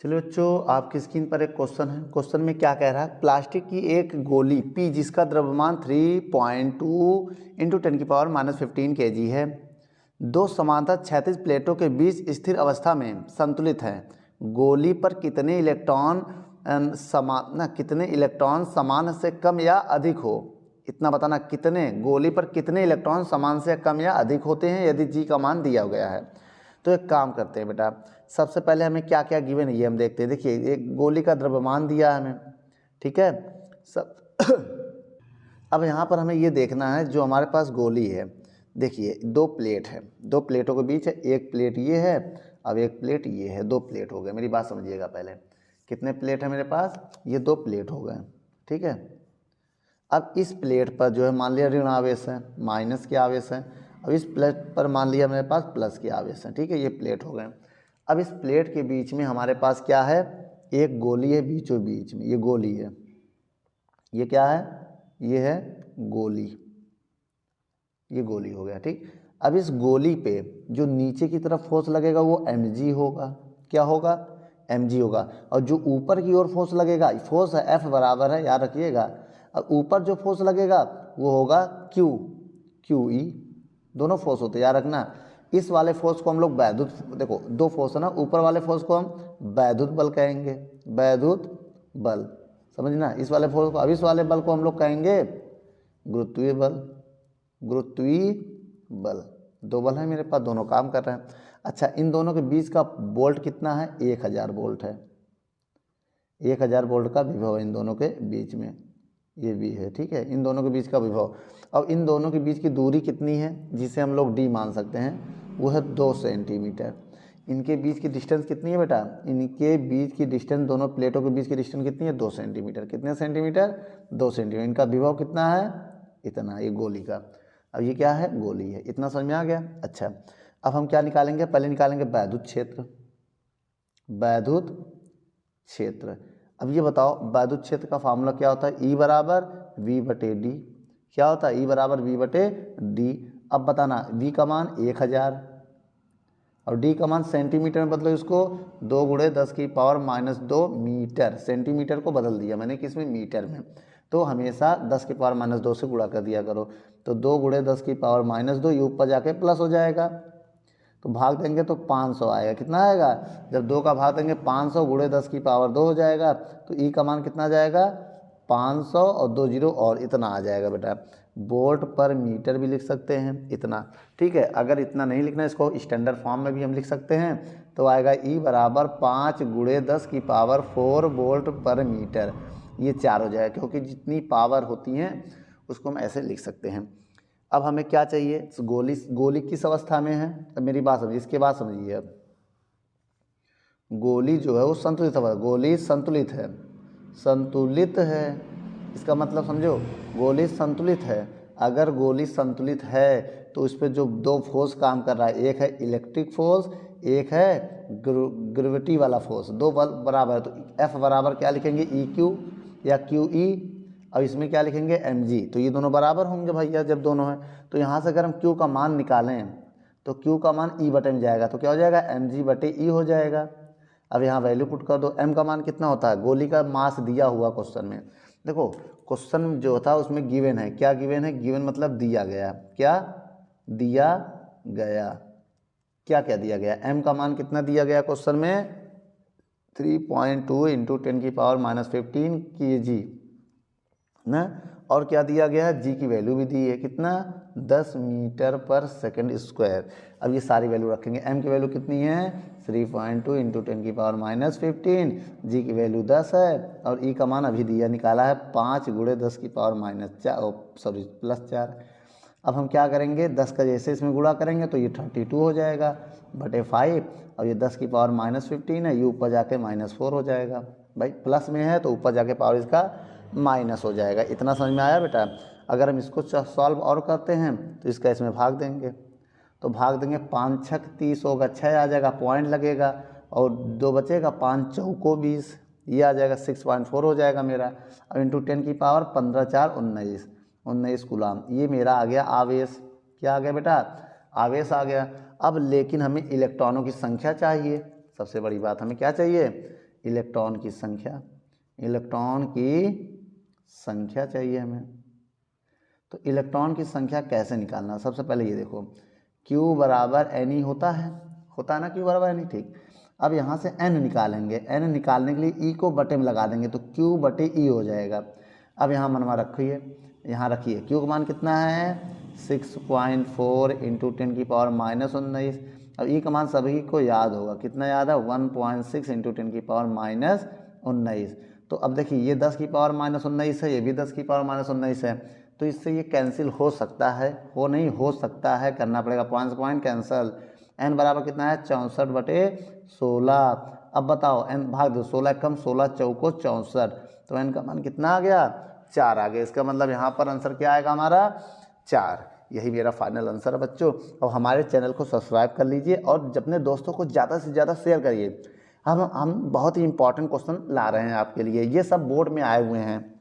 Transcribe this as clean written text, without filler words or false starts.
चलिए बच्चों, आपकी स्क्रीन पर एक क्वेश्चन है। क्वेश्चन में क्या कह रहा है, प्लास्टिक की एक गोली P जिसका द्रव्यमान 3.2 × 10⁻⁻15 kg है, दो समांतर क्षैतिज प्लेटों के बीच स्थिर अवस्था में संतुलित है। गोली पर कितने इलेक्ट्रॉन समान से कम या अधिक हो, इतना बताना। कितने गोली पर कितने इलेक्ट्रॉन समान से कम या अधिक होते हैं यदि जी का मान दिया गया है। तो एक काम करते हैं बेटा, सबसे पहले हमें क्या क्या गिवन है ये हम देखते हैं। देखिए, एक गोली का द्रव्यमान दिया है हमें, ठीक है सब। अब यहाँ पर हमें ये देखना है, जो हमारे पास गोली है, देखिए दो प्लेट है, दो प्लेटों के बीच है, एक प्लेट ये है, अब एक प्लेट ये है, दो प्लेट हो गए। मेरी बात समझिएगा पहले, कितने प्लेट है मेरे पास, ये दो प्लेट हो गए, ठीक है। अब इस प्लेट पर जो है मान लिया ऋण आवेश है, माइनस के आवेश है। अब इस प्लेट पर मान लिया मेरे पास प्लस के आवेश है, ठीक है, ये प्लेट हो गए। अब इस प्लेट के बीच में हमारे पास क्या है, एक गोली है बीचों बीच में, ये गोली है, ये क्या है, ये है गोली, ये गोली हो गया, ठीक। अब इस गोली पे जो नीचे की तरफ फोर्स लगेगा वो mg होगा, क्या होगा, mg होगा। और जो ऊपर की ओर फोर्स लगेगा, फोर्स है F बराबर है, याद रखिएगा। अब ऊपर जो फोर्स लगेगा वो होगा Q, QE, दोनों फोर्स होते हैं, याद रखना। इस वाले फोर्स को हम लोग वैद्युत, देखो दो फोर्स है ना, ऊपर वाले फोर्स को हम वैद्युत बल कहेंगे, वैद्युत बल, समझना इस वाले फोर्स को। अब इस वाले बल को हम लोग कहेंगे गुरुत्वीय बल, गुरुत्वीय बल। दो बल है मेरे पास, दोनों काम कर रहे हैं। अच्छा, इन दोनों के बीच का वोल्ट कितना है, 1000 वोल्ट है, 1000 वोल्ट का विभव है इन दोनों के बीच में, ये भी है, ठीक है, इन दोनों के बीच का विभव। अब इन दोनों के बीच की दूरी कितनी है, जिसे हम लोग d मान सकते हैं, वो है 2 सेंटीमीटर। इनके बीच की डिस्टेंस कितनी है बेटा, इनके बीच की डिस्टेंस, दोनों प्लेटों के बीच की डिस्टेंस कितनी है, 2 सेंटीमीटर। कितने सेंटीमीटर, 2 सेंटीमीटर। इनका विभव कितना है, इतना, ये गोली का। अब ये क्या है, गोली है, इतना समझ में आ गया। अच्छा, अब हम क्या निकालेंगे, पहले निकालेंगे वैद्युत क्षेत्र, वैद्युत क्षेत्र। अब ये बताओ, वैद्युत क्षेत्र का फार्मूला क्या होता है, E बराबर V/D। क्या होता है, E बराबर V/D। अब बताना, V का मान 1000 और D का मान सेंटीमीटर में बदलो इसको, 2 × 10⁻⁻2 मीटर। सेंटीमीटर को बदल दिया मैंने किसमें, मीटर में। तो हमेशा 10⁻⁻2 से गुणा कर दिया करो। तो 2 × 10⁻⁻2, ये ऊपर जाके प्लस हो जाएगा, तो भाग देंगे तो 500 आएगा। कितना आएगा, जब 2 का भाग देंगे 500 × 10⁻2 हो जाएगा, तो E का मान कितना जाएगा, 500 और 2 जीरो और इतना आ जाएगा बेटा। वोल्ट पर मीटर भी लिख सकते हैं इतना, ठीक है। अगर इतना नहीं लिखना, इसको स्टैंडर्ड फॉर्म में भी हम लिख सकते हैं, तो आएगा E बराबर 5 × 10⁴ वोल्ट पर मीटर। ये 4 हो जाएगा, क्योंकि जितनी पावर होती हैं उसको हम ऐसे लिख सकते हैं। अब हमें क्या चाहिए, गोली किस अवस्था में है, अब मेरी बात समझिए, इसके बाद समझिए। अब गोली जो है वो संतुलित अवस्था, गोली संतुलित है, संतुलित है, इसका मतलब समझो, गोली संतुलित है। अगर गोली संतुलित है तो उस पर जो दो फोर्स काम कर रहा है, एक है इलेक्ट्रिक फोर्स, एक है ग्रेविटी वाला फोर्स, दो बल बराबर है। तो F बराबर क्या लिखेंगे, EQ या QE, अब इसमें क्या लिखेंगे, mg। तो ये दोनों बराबर होंगे भैया, जब दोनों हैं। तो यहाँ से अगर हम Q का मान निकालें तो Q का मान E बटे में जाएगा, तो क्या हो जाएगा, mg/E हो जाएगा। अब यहाँ वैल्यू पुट कर दो, m का मान कितना होता है, गोली का मास दिया हुआ क्वेश्चन में। देखो क्वेश्चन जो था उसमें गिवन है, क्या गिवन है, गिवन मतलब दिया गया, क्या दिया गया, क्या क्या दिया गया, m का मान कितना दिया गया क्वेश्चन में, 3.2 × 10⁻⁻15 kg ना। और क्या दिया गया है, जी की वैल्यू भी दी है, कितना, 10 मीटर पर सेकंड स्क्वायर। अब ये सारी वैल्यू रखेंगे, m की वैल्यू कितनी है, 3.2 × 10⁻⁻15, जी की वैल्यू 10 है, और E का मान अभी दिया निकाला है 5 × 10⁻⁻4 +4। अब हम क्या करेंगे, 10 का जैसे इसमें गुणा करेंगे तो ये 32 हो जाएगा बटे 5, और ये 10⁻⁻15 है, ये ऊपर जाके -4 हो जाएगा। भाई प्लस में है तो ऊपर जाके पावर इसका माइनस हो जाएगा। इतना समझ में आया बेटा। अगर हम इसको सॉल्व और करते हैं तो इसका इसमें भाग देंगे, तो भाग देंगे, 5 × 6 = 30 होगा, 6 आ जाएगा, पॉइंट लगेगा, और 2 बचेगा, 5 × 4 = 20, ये आ जाएगा 6.4 हो जाएगा मेरा। अब इंटू 10 की पावर 15 × 4 = 19 कूलाम। ये मेरा आ गया आवेश, क्या आ गया बेटा, आवेश आ गया। अब लेकिन हमें इलेक्ट्रॉनों की संख्या चाहिए, सबसे बड़ी बात हमें क्या चाहिए, इलेक्ट्रॉन की संख्या, इलेक्ट्रॉन की संख्या चाहिए हमें। तो इलेक्ट्रॉन की संख्या कैसे निकालना, सबसे पहले ये देखो Q बराबर NE होता है ना, Q बराबर NE, ठीक। अब यहाँ से N निकालेंगे, N निकालने के लिए E को बटे में लगा देंगे तो Q बटे E हो जाएगा। अब यहाँ मनवा रखिए, यहाँ रखिए Q का मान कितना है 6.4 इंटू 10 की पावर -19। अब E का मान सभी को याद होगा, कितना याद है 1.6 इंटू 10 की पावर -19। तो अब देखिए ये 10 की पावर -19 है, ये भी 10 की पावर -19 है, तो इससे ये कैंसिल हो सकता है, हो सकता है, करना पड़ेगा, पॉइंट से पॉइंट कैंसिल। n बराबर कितना है 64/16। अब बताओ n भाग दो, 16 कम 16 चौको 64, तो n का मान कितना आ गया 4 आ गया। इसका मतलब यहाँ पर आंसर क्या आएगा हमारा 4। यही मेरा फाइनल आंसर है बच्चों। और हमारे चैनल को सब्सक्राइब कर लीजिए और अपने दोस्तों को ज़्यादा से ज़्यादा शेयर करिए। हम बहुत ही इंपॉर्टेंट क्वेश्चन ला रहे हैं आपके लिए, ये सब बोर्ड में आए हुए हैं।